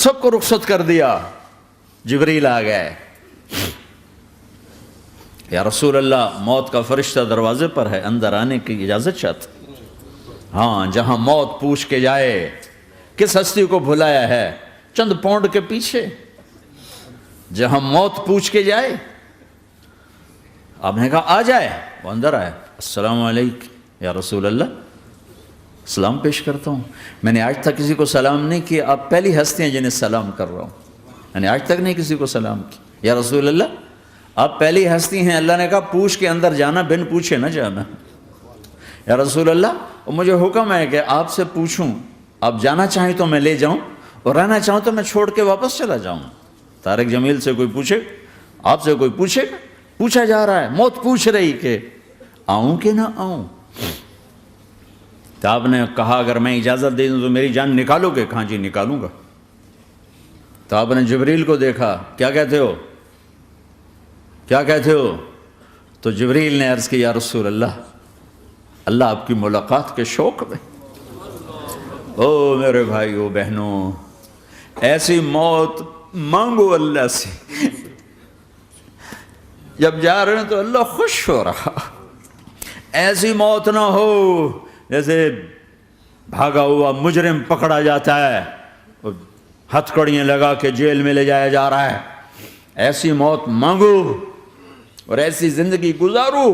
سب کو رخصت کر دیا. جبریل آ گئے. یا رسول اللہ موت کا فرشتہ دروازے پر ہے, اندر آنے کی اجازت چاہتا. ہاں, جہاں موت پوچھ کے جائے کس ہستی کو بھلایا ہے, چند پونڈ کے پیچھے جہاں موت پوچھ کے جائے. آپ نے کہا آ جائے, وہ اندر آئے. السلام علیکم یا رسول اللہ, سلام پیش کرتا ہوں. میں نے آج تک کسی کو سلام نہیں کیا, آپ پہلی ہستی ہیں جنہیں سلام کر رہا ہوں. میں نے آج تک نہیں کسی کو سلام کیا. یا رسول اللہ آپ پہلی ہستی ہیں. اللہ نے کہا پوچھ کے اندر جانا, بن پوچھے نہ جانا. یا رسول اللہ مجھے حکم ہے کہ آپ سے پوچھوں, آپ جانا چاہیں تو میں لے جاؤں, اور رہنا چاہوں تو میں چھوڑ کے واپس چلا جاؤں. طارق جمیل سے کوئی پوچھے, آپ سے کوئی پوچھے, پوچھا جا رہا ہے, موت پوچھ رہی کہ آؤں کہ نہ آؤں. تو آپ نے کہا اگر میں اجازت دے دوں تو میری جان نکالو گے؟ کہاں جی نکالوں گا. تو آپ نے جبریل کو دیکھا, کیا کہتے ہو, کیا کہتے ہو؟ تو جبریل نے عرض کی یا رسول اللہ, اللہ آپ کی ملاقات کے شوق میں. او میرے بھائیو بہنوں, ایسی موت مانگو اللہ سے. جب جا رہے ہیں تو اللہ خوش ہو رہا. ایسی موت نہ ہو جیسے بھاگا ہوا مجرم پکڑا جاتا ہے, ہتھکڑیاں لگا کے جیل میں لے جایا جا رہا ہے. ایسی موت مانگو اور ایسی زندگی گزارو.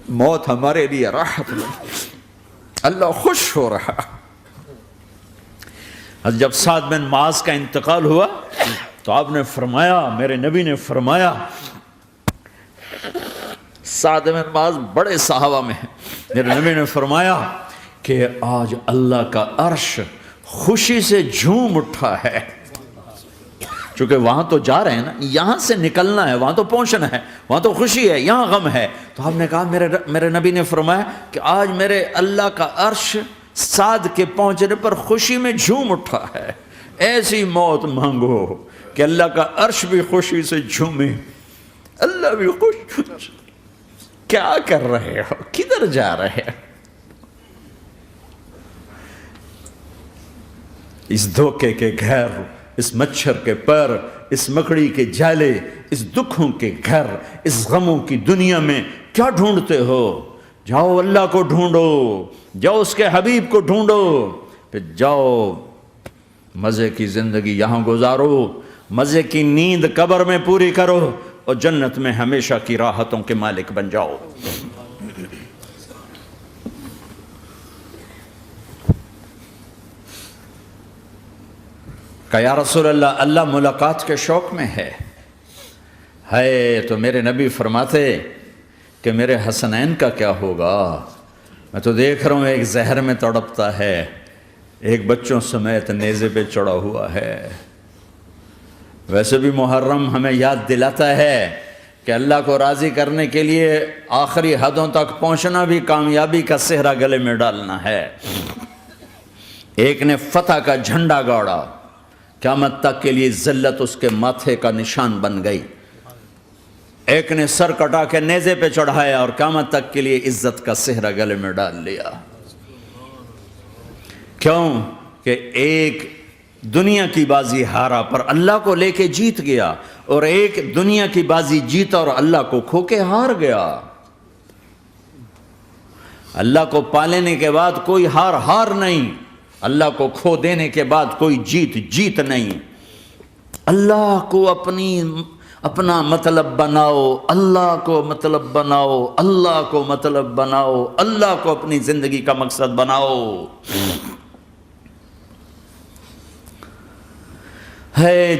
موت ہمارے لیے راحت ہے, اللہ خوش ہو رہا. جب سعد بن معاذ کا انتقال ہوا تو آپ نے فرمایا, میرے نبی نے فرمایا, سعد بن معاذ بڑے صحابہ میں ہیں, میرے نبی نے فرمایا کہ آج اللہ کا عرش خوشی سے جھوم اٹھا ہے. چونکہ وہاں تو جا رہے ہیں نا, یہاں سے نکلنا ہے, وہاں تو پہنچنا ہے, وہاں تو خوشی ہے, یہاں غم ہے. تو آپ نے کہا, میرے نبی نے فرمایا کہ آج میرے اللہ کا عرش سعد کے پہنچنے پر خوشی میں جھوم اٹھا ہے. ایسی موت مانگو کہ اللہ کا عرش بھی خوشی سے جھومے, اللہ بھی خوش. کیا کر رہے ہو, کدھر جا رہے ہو؟ اس دھوکے کے گھر, اس مچھر کے پر, اس مکڑی کے جالے, اس دکھوں کے گھر, اس غموں کی دنیا میں کیا ڈھونڈتے ہو؟ جاؤ اللہ کو ڈھونڈو, جاؤ اس کے حبیب کو ڈھونڈو, پھر جاؤ مزے کی زندگی یہاں گزارو, مزے کی نیند قبر میں پوری کرو, اور جنت میں ہمیشہ کی راحتوں کے مالک بن جاؤ. کہ یا رسول اللہ, اللہ ملاقات کے شوق میں ہے. تو میرے نبی فرماتے کہ میرے حسنین کا کیا ہوگا؟ میں تو دیکھ رہا ہوں ایک زہر میں تڑپتا ہے, ایک بچوں سمیت نیزے پہ چڑھا ہوا ہے. ویسے بھی محرم ہمیں یاد دلاتا ہے کہ اللہ کو راضی کرنے کے لیے آخری حدوں تک پہنچنا بھی کامیابی کا صحرا گلے میں ڈالنا ہے. ایک نے فتح کا جھنڈا گاڑا, قیامت تک کے لیے ذلت اس کے ماتھے کا نشان بن گئی. ایک نے سر کٹا کے نیزے پہ چڑھایا اور قیامت تک کے لیے عزت کا صحرا گلے میں ڈال لیا. کیوں کہ ایک دنیا کی بازی ہارا پر اللہ کو لے کے جیت گیا, اور ایک دنیا کی بازی جیتا اور اللہ کو کھو کے ہار گیا. اللہ کو پالینے کے بعد کوئی ہار نہیں, اللہ کو کھو دینے کے بعد کوئی جیت نہیں. اللہ کو اپنا مطلب بناؤ, اللہ کو مطلب بناؤ, اللہ کو مطلب بناؤ, اللہ کو اپنی زندگی کا مقصد بناؤ.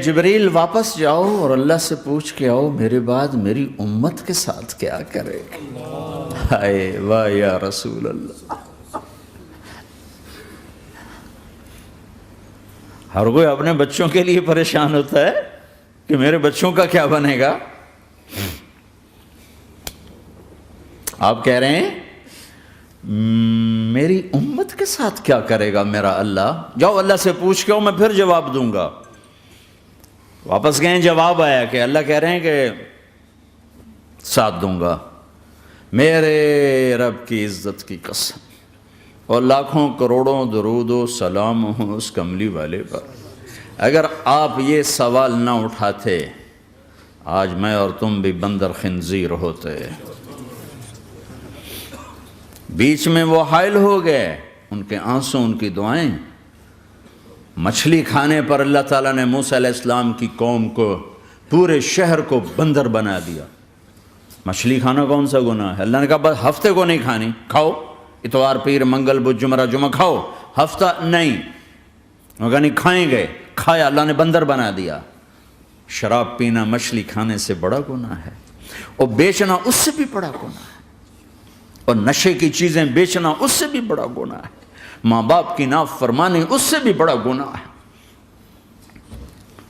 جبریل واپس جاؤ اور اللہ سے پوچھ کے آؤ میرے بعد میری امت کے ساتھ کیا کرے گا. واہ یا رسول اللہ. ہر کوئی اپنے بچوں کے لیے پریشان ہوتا ہے کہ میرے بچوں کا کیا بنے گا. آپ کہہ رہے ہیں میری امت کے ساتھ کیا کرے گا میرا اللہ. جاؤ اللہ سے پوچھ کے آؤ, میں پھر جواب دوں گا. واپس گئے, جواب آیا کہ اللہ کہہ رہے ہیں کہ ساتھ دوں گا. میرے رب کی عزت کی قسم, اور لاکھوں کروڑوں درود و سلام ہوں اس کملی والے پر۔ اگر آپ یہ سوال نہ اٹھاتے آج میں اور تم بھی بندر خنزیر ہوتے۔ بیچ میں وہ حائل ہو گئے، ان کے آنسوں، ان کی دعائیں۔ مچھلی کھانے پر اللہ تعالیٰ نے موسیٰ علیہ السلام کی قوم کو، پورے شہر کو بندر بنا دیا۔ مچھلی کھانا کون سا گناہ ہے؟ اللہ نے کہا بس ہفتے کو نہیں کھانی، کھاؤ، اتوار پیر منگل بدھ جمعہ جمعہ کھاؤ، ہفتہ نہیں۔ مگر نہیں کھائیں گے، کھایا، اللہ نے بندر بنا دیا۔ شراب پینا مچھلی کھانے سے بڑا گناہ ہے، اور بیچنا اس سے بھی بڑا گناہ ہے، اور نشے کی چیزیں بیچنا اس سے بھی بڑا گناہ ہے، ماں باپ کی نافرمانی اس سے بھی بڑا گناہ ہے۔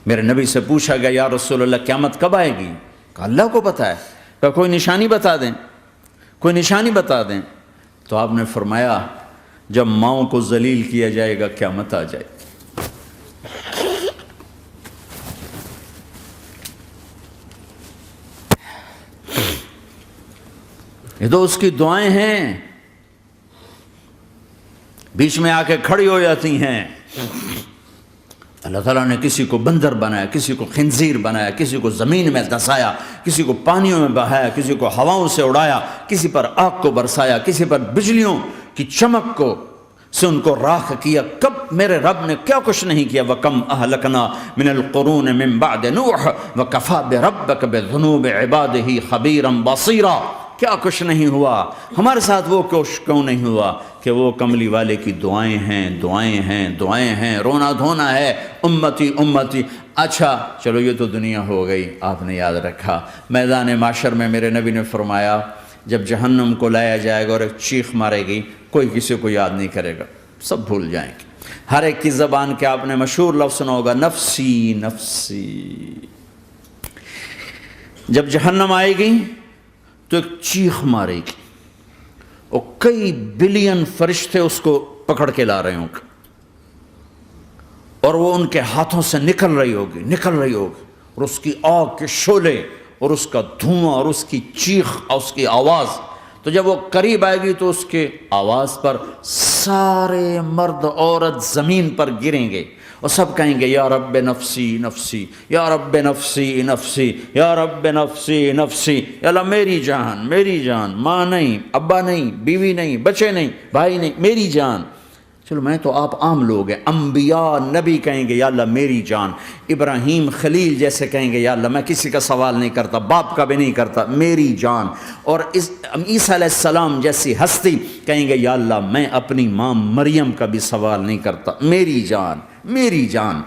میرے نبی سے پوچھا گیا یا رسول اللہ قیامت کب آئے گی؟ کہا اللہ کو پتہ ہے۔ کہا کوئی نشانی بتا دیں، کوئی نشانی بتا دیں۔ تو آپ نے فرمایا جب ماؤں کو ذلیل کیا جائے گا قیامت آ جائے گی۔ یہ تو اس کی دعائیں ہیں، بیچ میں آ کے کھڑی ہو جاتی ہیں۔ اللہ تعالیٰ نے کسی کو بندر بنایا، کسی کو خنزیر بنایا، کسی کو زمین میں دسایا، کسی کو پانیوں میں بہایا، کسی کو ہواؤں سے اڑایا، کسی پر آگ کو برسایا، کسی پر بجلیوں کی چمک کو سے ان کو راکھ کیا۔ کب میرے رب نے کیا کچھ نہیں کیا۔ وَكَمْ أَهْلَكْنَا مِنَ الْقُرُونِ مِنْ بَعْدِ نُوحٍ وَكَفَى بِرَبِّكَ بِذُنُوبِ عِبَادِهِ خَبِيرًا بَصِيرًا۔ کیا کچھ نہیں ہوا ہمارے ساتھ، وہ کچھ کیوں نہیں ہوا کہ وہ کملی والے کی دعائیں ہیں، دعائیں ہیں، دعائیں ہیں، رونا دھونا ہے، امتی امتی۔ اچھا چلو یہ تو دنیا ہو گئی، آپ نے یاد رکھا۔ میدان معاشر میں میرے نبی نے فرمایا جب جہنم کو لایا جائے گا اور ایک چیخ مارے گی، کوئی کسی کو یاد نہیں کرے گا، سب بھول جائیں گے۔ ہر ایک کی زبان کے آپ نے مشہور لفظ سنا ہوگا نفسی نفسی۔ جب جہنم آئے گی تو ایک چیخ مارے گی، اور کئی بلین فرشتے اس کو پکڑ کے لا رہے ہوں گے، اور وہ ان کے ہاتھوں سے نکل رہی ہوگی، اور اس کی آگ کے شعلے اور اس کا دھواں اور اس کی چیخ اور اس کی آواز۔ تو جب وہ قریب آئے گی تو اس کے آواز پر سارے مرد عورت زمین پر گریں گے، اور سب کہیں گے یا رب نفسی نفسی، یا رب نفسی نفسی، یا رب نفسی نفسی، یا اللہ میری جان، میری جان، ماں نہیں، ابا نہیں، بیوی نہیں، بچے نہیں، بھائی نہیں، میری جان۔ چلو میں تو آپ عام لوگ ہیں، انبیاء نبی کہیں گے یا اللہ میری جان، ابراہیم خلیل جیسے کہیں گے یا اللہ میں کسی کا سوال نہیں کرتا، باپ کا بھی نہیں کرتا، میری جان، اور عیسیٰ علیہ السلام جیسی ہستی کہیں گے یا اللہ میں اپنی ماں مریم کا بھی سوال نہیں کرتا، میری جان، میری جان۔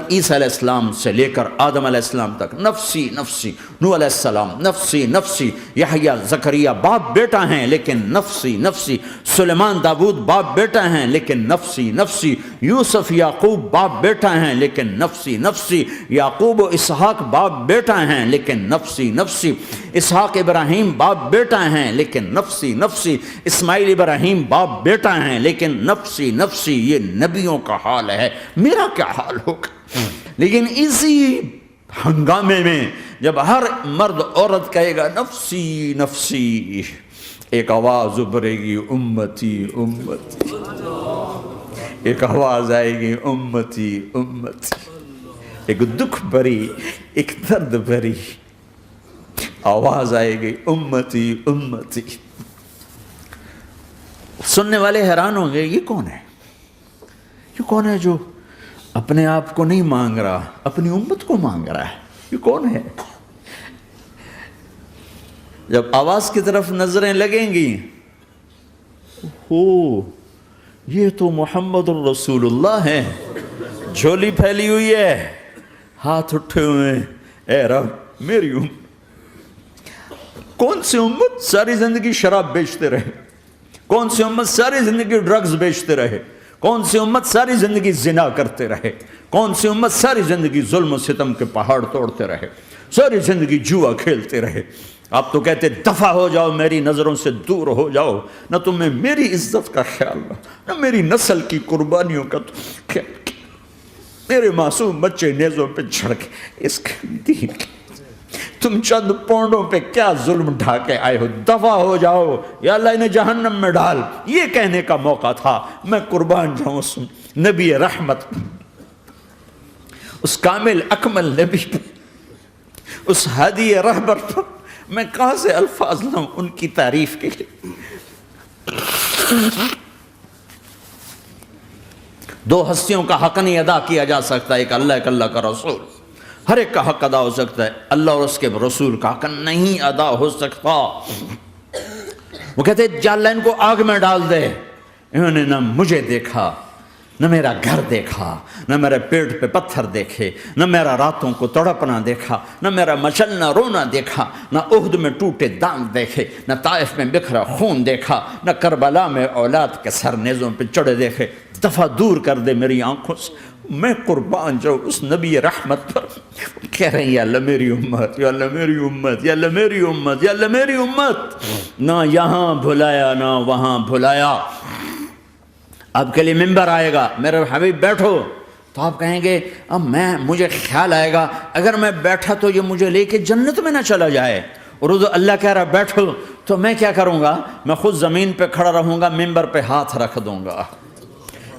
عیسیٰ علیہ السلام سے لے کر آدم علیہ السلام تک نفسی نفسی، نوح علیہ السلام نفسی نفسی، یحییٰ زکریا باپ بیٹا ہیں لیکن نفسی نفسی، سلیمان داؤد باپ بیٹا ہیں لیکن نفسی نفسی، یوسف یعقوب باپ بیٹا ہیں لیکن نفسی نفسی، یعقوب و اسحاق باپ بیٹا ہیں لیکن نفسی نفسی، اسحاق ابراہیم باپ بیٹا ہیں لیکن نفسی نفسی، اسماعیل ابراہیم باپ بیٹا ہیں لیکن نفسی نفسی۔ یہ نبیوں کا حال ہے، میرا کیا حال ہوگا؟ لیکن اسی ہنگامے میں جب ہر مرد عورت کہے گا نفسی نفسی، ایک آواز ابھرے گی امتی امتی، ایک آواز آئے گی امتی امتی، ایک دکھ بھری، ایک درد بھری آواز آئے گی امتی امتی۔ سننے والے حیران ہوں گے یہ کون ہے، یہ کون ہے جو اپنے آپ کو نہیں مانگ رہا، اپنی امت کو مانگ رہا ہے، یہ کون ہے؟ جب آواز کی طرف نظریں لگیں گی، ہو یہ تو محمد الرسول اللہ ہے، جھولی پھیلی ہوئی ہے، ہاتھ اٹھے ہوئے ہیں، اے رب میری امت۔ کون سی امت ساری زندگی شراب بیچتے رہے، کون سی امت ساری زندگی ڈرگز بیچتے رہے، کون سی امت ساری زندگی زنا کرتے رہے، کون سی امت ساری زندگی ظلم و ستم کے پہاڑ توڑتے رہے، ساری زندگی جوا کھیلتے رہے۔ آپ تو کہتے دفع ہو جاؤ، میری نظروں سے دور ہو جاؤ، نہ تمہیں میری عزت کا خیال نہ میری نسل کی قربانیوں کا خیال، میرے معصوم بچے نیزوں پہ چڑھ کے اس کے دین تم چند پونڈوں پہ کیا ظلم ڈھا کے آئے ہو، دفع ہو جاؤ یا اللہ انہیں جہنم میں ڈال، یہ کہنے کا موقع تھا۔ میں قربان جاؤں اس نبی رحمت، اس کامل اکمل نبی پر، اس ہادی رہبر پر میں کہاں سے الفاظ لاؤں ان کی تعریف کے لیے۔ دو ہستیوں کا حق نہیں ادا کیا جا سکتا، ایک اللہ، ایک اللہ کا رسول۔ ہر ایک کا حق ادا ہو سکتا ہے، اللہ اور اس کے رسول کا حق نہیں ادا ہو سکتا۔ وہ کہتے ہیں جا اللہ ان کو آگ میں ڈال دے۔ انہوں نے نہ مجھے دیکھا، نہ میرا گھر دیکھا، نہ میرے پیٹ پہ پتھر دیکھے، نہ میرا راتوں کو تڑپنا دیکھا، نہ میرا مچلنا رونا دیکھا، نہ احد میں ٹوٹے دانت دیکھے، نہ طائف میں بکھرا خون دیکھا، نہ کربلا میں اولاد کے سر نیزوں پہ چڑھے دیکھے۔ دفعہ دور کر دے میری آنکھوں سے۔ میں قربان جاؤں اس نبی رحمت پر۔ کہہ رہے ہیں یا اللہ میری امت، یا اللہ میری امت، یا اللہ میری امت، یا اللہ میری امت۔ نہ یہاں بھلایا نہ وہاں بھلایا۔ آپ کے لیے ممبر آئے گا، میرے حبیب بیٹھو، تو آپ کہیں گے اب مجھے خیال آئے گا اگر میں بیٹھا تو یہ مجھے لے کے جنت میں نہ چلا جائے، اور اللہ کہہ رہا بیٹھو تو میں کیا کروں گا؟ میں خود زمین پہ کھڑا رہوں گا، ممبر پہ ہاتھ رکھ دوں گا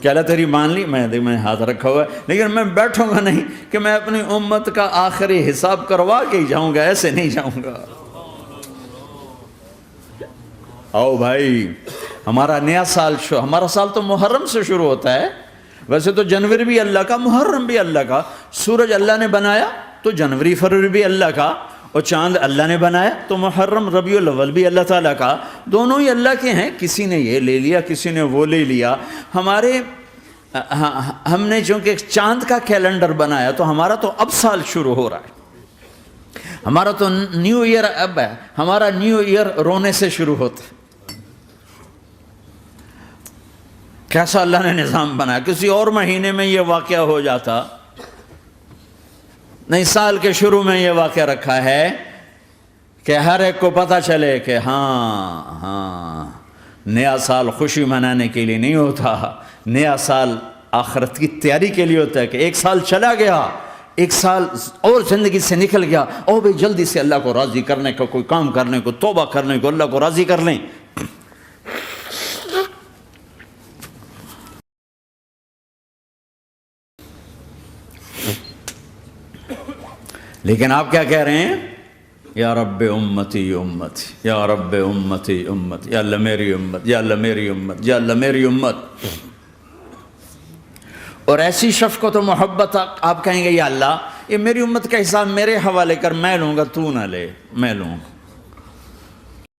کہ اللہ تیری مان لی، میں ہاتھ رکھا ہوا ہے، لیکن میں بیٹھوں گا نہیں کہ میں اپنی امت کا آخری حساب کروا کے ہی جاؤں گا، ایسے نہیں جاؤں گا۔ آؤ بھائی، ہمارا نیا سال ہمارا سال تو محرم سے شروع ہوتا ہے، ویسے تو جنوری بھی اللہ کا، محرم بھی اللہ کا، سورج اللہ نے بنایا تو جنوری فروری بھی اللہ کا، اور چاند اللہ نے بنایا تو محرم ربیع الاول بھی اللہ تعالیٰ کا، دونوں ہی اللہ کے ہیں۔ کسی نے یہ لے لیا، کسی نے وہ لے لیا۔ ہم نے چونکہ چاند کا کیلنڈر بنایا تو ہمارا تو اب سال شروع ہو رہا ہے، ہمارا تو نیو ایئر اب ہے، ہمارا نیو ایئر رونے سے شروع ہوتا ہے۔ کیسا اللہ نے نظام بنایا، کسی اور مہینے میں یہ واقعہ ہو جاتا، نہیں سال کے شروع میں یہ واقعہ رکھا ہے کہ ہر ایک کو پتہ چلے کہ ہاں نیا سال خوشی منانے کے لیے نہیں ہوتا، نیا سال آخرت کی تیاری کے لیے ہوتا ہے کہ ایک سال چلا گیا، ایک سال اور زندگی سے نکل گیا، او بھئی جلدی سے اللہ کو راضی کرنے کو، کوئی کام کرنے کو، توبہ کرنے کو، اللہ کو راضی کر لیں۔ لیکن آپ کیا کہہ رہے ہیں؟ یا رب امتی امت، یا رب امتی امت، یا اللہ میری امت، یا اللہ میری امت، یا اللہ میری امت۔ اور ایسی شفقت و محبت آپ کہیں گے یا اللہ یہ میری امت کا حساب میرے حوالے کر، میں لوں گا، تو نہ لے، میں لوں گا۔